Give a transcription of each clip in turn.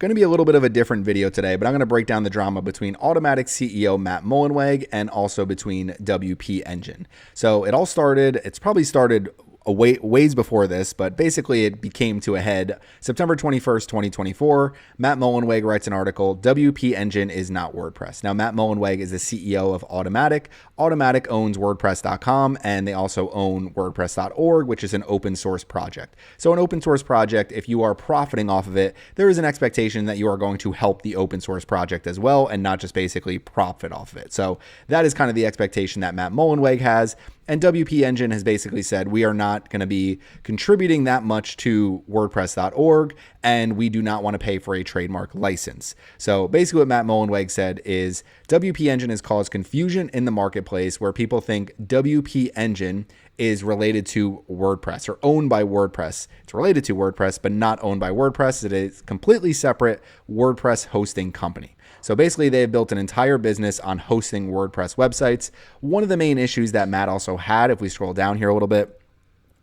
Going to be a little bit of a different video today, but I'm going to break down the drama between Automattic CEO Matt Mullenweg and also between WPEngine. So it all started, it's probably started a ways before this, but basically it became to a head September 21st, 2024. Matt Mullenweg writes an article, WPEngine is not WordPress. Now, Matt Mullenweg is the CEO of Automattic. Automattic owns WordPress.com, and they also own WordPress.org, which is an open source project. So an open source project, if you are profiting off of it, there is an expectation that you are going to help the open source project as well, and not just basically profit off of it. So that is kind of the expectation that Matt Mullenweg has. And WPEngine has basically said, we are not going to be contributing that much to WordPress.org, and we do not want to pay for a trademark license. So basically what Matt Mullenweg said is WPEngine has caused confusion in the marketplace where people think WPEngine is related to WordPress or owned by WordPress. It's related to WordPress, but not owned by WordPress. It is a completely separate WordPress hosting company. So basically, they have built an entire business on hosting WordPress websites. One of the main issues that Matt also had, if we scroll down here a little bit,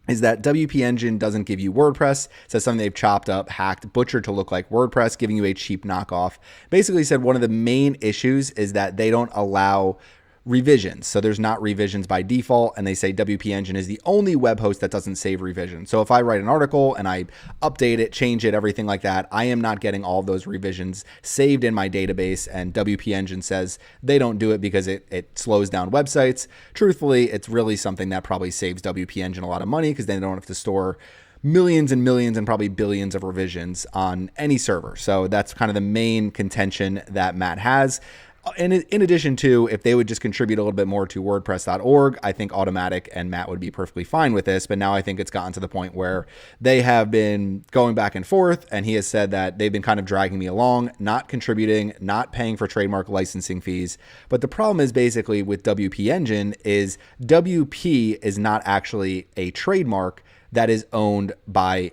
is that WPEngine doesn't give you WordPress. So something they've chopped up, hacked, butchered to look like WordPress, giving you a cheap knockoff. Basically said one of the main issues is that they don't allow revisions. So there's not revisions by default, and they say WPEngine is the only web host that doesn't save revisions. So if I write an article and I update it, change it, everything like that, I am not getting all of those revisions saved in my database, and WPEngine says they don't do it because it slows down websites. Truthfully, it's really something that probably saves WPEngine a lot of money because they don't have to store millions and millions and probably billions of revisions on any server. So that's kind of the main contention that Matt has. And in addition to, if they would just contribute a little bit more to WordPress.org, I think Automattic and Matt would be perfectly fine with this. But now I think it's gotten to the point where they have been going back and forth, and he has said that they've been kind of dragging me along, not contributing, not paying for trademark licensing fees. But the problem is basically with WPEngine is WP is not actually a trademark that is owned by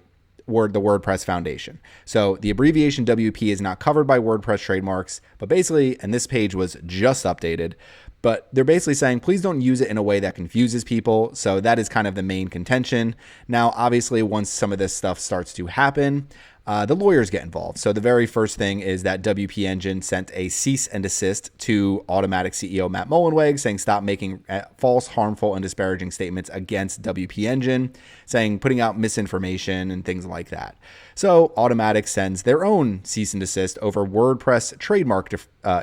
the WordPress Foundation. So the abbreviation WP is not covered by WordPress trademarks, but basically, and this page was just updated, but they're basically saying, please don't use it in a way that confuses people. So that is kind of the main contention. Now, obviously, once some of this stuff starts to happen, the lawyers get involved. So the very first thing is that WPEngine sent a cease and desist to Automattic CEO Matt Mullenweg, saying stop making false, harmful, and disparaging statements against WPEngine, saying putting out misinformation and things like that. So Automattic sends their own cease and desist over WordPress trademark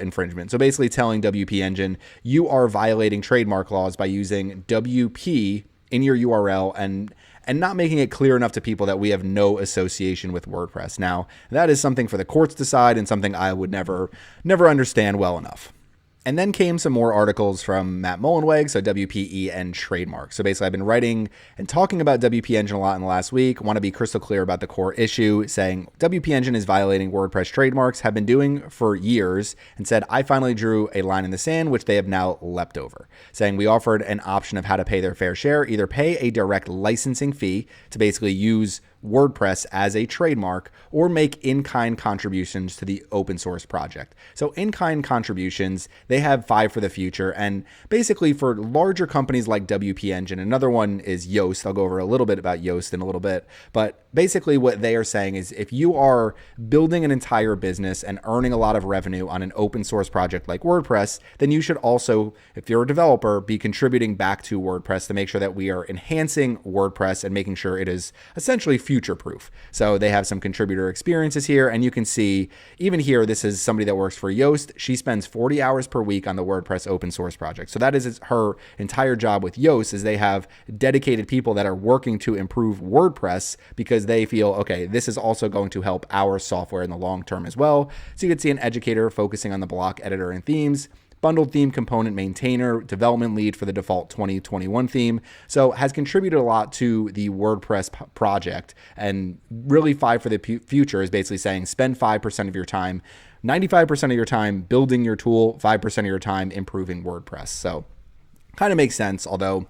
infringement. So basically telling WPEngine, you are violating trademark laws by using WP in your URL and not making it clear enough to people that we have no association with WordPress. Now, that is something for the courts to decide and something I would never understand well enough. And then came some more articles from Matt Mullenweg, so WPE and trademark. So basically, I've been writing and talking about WPEngine a lot in the last week. Want to be crystal clear about the core issue, saying WPEngine is violating WordPress trademarks, have been doing for years, and said, I finally drew a line in the sand, which they have now leapt over, saying we offered an option of how to pay their fair share, either pay a direct licensing fee to basically use WordPress as a trademark or make in-kind contributions to the open source project. So in-kind contributions, they have 5 for the future. And basically for larger companies like WPEngine, another one is Yoast. I'll go over a little bit about Yoast in a little bit. But basically what they are saying is if you are building an entire business and earning a lot of revenue on an open source project like WordPress, then you should also, if you're a developer, be contributing back to WordPress to make sure that we are enhancing WordPress and making sure it is essentially future-proof. So they have some contributor experiences here, and you can see even here, this is somebody that works for Yoast. She spends 40 hours per week on the WordPress open source project. So that is her entire job with Yoast, is they have dedicated people that are working to improve WordPress because they feel, okay, this is also going to help our software in the long term as well. So you can see an educator focusing on the block editor and themes, bundled theme component maintainer, development lead for the default 2021 theme. So has contributed a lot to the WordPress project, and really 5 for the future is basically saying spend 5% of your time, 95% of your time building your tool, 5% of your time improving WordPress. So kind of makes sense, although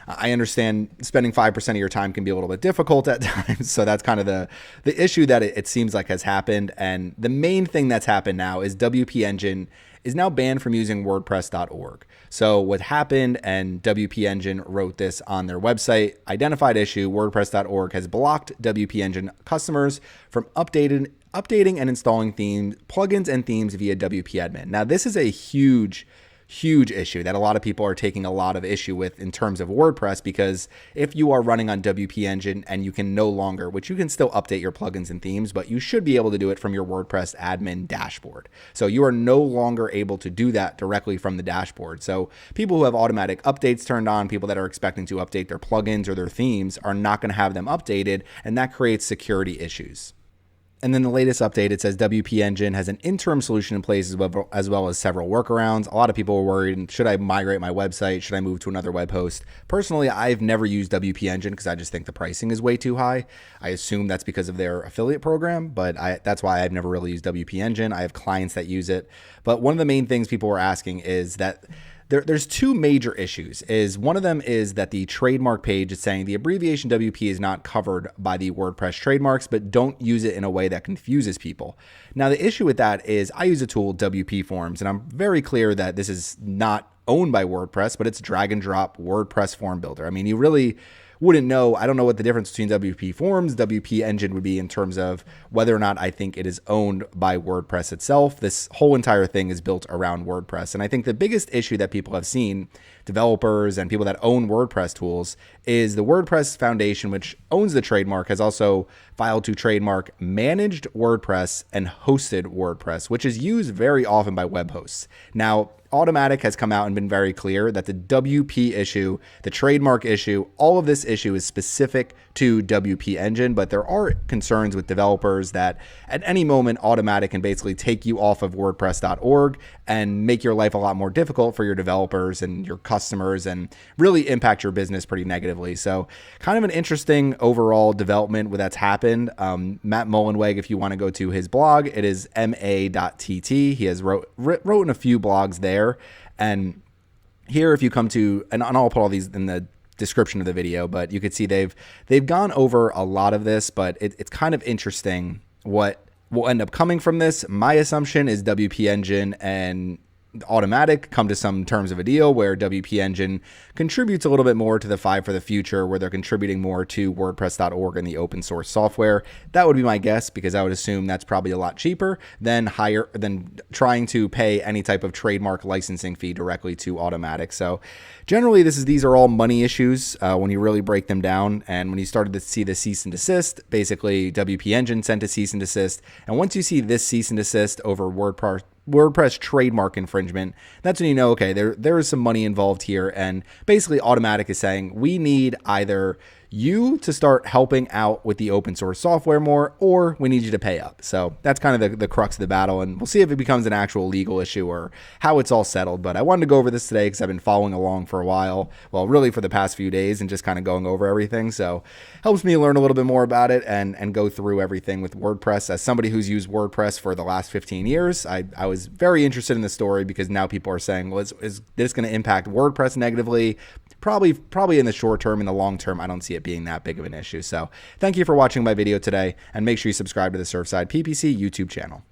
I understand spending 5% of your time can be a little bit difficult at times. So that's kind of the issue that it seems like has happened. And the main thing that's happened now is WPEngine is now banned from using WordPress.org. So what happened, and WPEngine wrote this on their website, identified issue, WordPress.org has blocked WPEngine customers from updating updating and installing themes, plugins and themes via WP-admin. Now, this is a huge issue that a lot of people are taking a lot of issue with in terms of WordPress, because if you are running on WPEngine and you can no longer, which you can still update your plugins and themes, but you should be able to do it from your WordPress admin dashboard. So you are no longer able to do that directly from the dashboard. So people who have automatic updates turned on, people that are expecting to update their plugins or their themes, are not going to have them updated, and that creates security issues. And then the latest update, it says WPEngine has an interim solution in place as well as several workarounds. A lot of people were worried, should I migrate my website? Should I move to another web host? Personally, I've never used WPEngine because I just think the pricing is way too high. I assume that's because of their affiliate program, but that's why I've never really used WPEngine. I have clients that use it. But one of the main things people were asking is that there's two major issues. One of them is that the trademark page is saying the abbreviation WP is not covered by the WordPress trademarks, but don't use it in a way that confuses people. Now, the issue with that is I use a tool, WP Forms, and I'm very clear that this is not owned by WordPress, but it's drag and drop WordPress form builder. I mean, you really wouldn't know. I don't know what the difference between WP Forms, WPEngine would be in terms of whether or not I think it is owned by WordPress itself. This whole entire thing is built around WordPress. And I think the biggest issue that people have seen, developers and people that own WordPress tools, is the WordPress Foundation, which owns the trademark, has also filed to trademark managed WordPress and hosted WordPress, which is used very often by web hosts. Now, Automattic has come out and been very clear that the WP issue, the trademark issue, all of this issue is specific to WPEngine, but there are concerns with developers that at any moment Automattic can basically take you off of WordPress.org and make your life a lot more difficult for your developers and your customers and really impact your business pretty negatively. So kind of an interesting overall development that's happened. Matt Mullenweg, if you want to go to his blog, it is ma.tt. He has wrote in a few blogs there. And here, if you come to, and I'll put all these in the description of the video, but you could see they've gone over a lot of this, but it's kind of interesting what will end up coming from this. My assumption is WPEngine and Automattic come to some terms of a deal where WPEngine contributes a little bit more to the Five for the Future, where they're contributing more to WordPress.org and the open source software. That would be my guess, because I would assume that's probably a lot cheaper than trying to pay any type of trademark licensing fee directly to Automattic. So generally, these are all money issues when you really break them down. And when you started to see the cease and desist, basically WPEngine sent a cease and desist. And once you see this cease and desist over WordPress trademark infringement, that's when you know, okay, there is some money involved here. And basically Automattic is saying, we need either you to start helping out with the open source software more, or we need you to pay up. So that's kind of the crux of the battle, and we'll see if it becomes an actual legal issue or how it's all settled. But I wanted to go over this today because I've been following along for a while, well, really for the past few days, and just kind of going over everything. So helps me learn a little bit more about it and go through everything with WordPress. As somebody who's used WordPress for the last 15 years, I was very interested in the story, because now people are saying, well, is this going to impact WordPress negatively? Probably in the short term. In the long term, I don't see it being that big of an issue. So thank you for watching my video today, and make sure you subscribe to the Surfside PPC YouTube channel.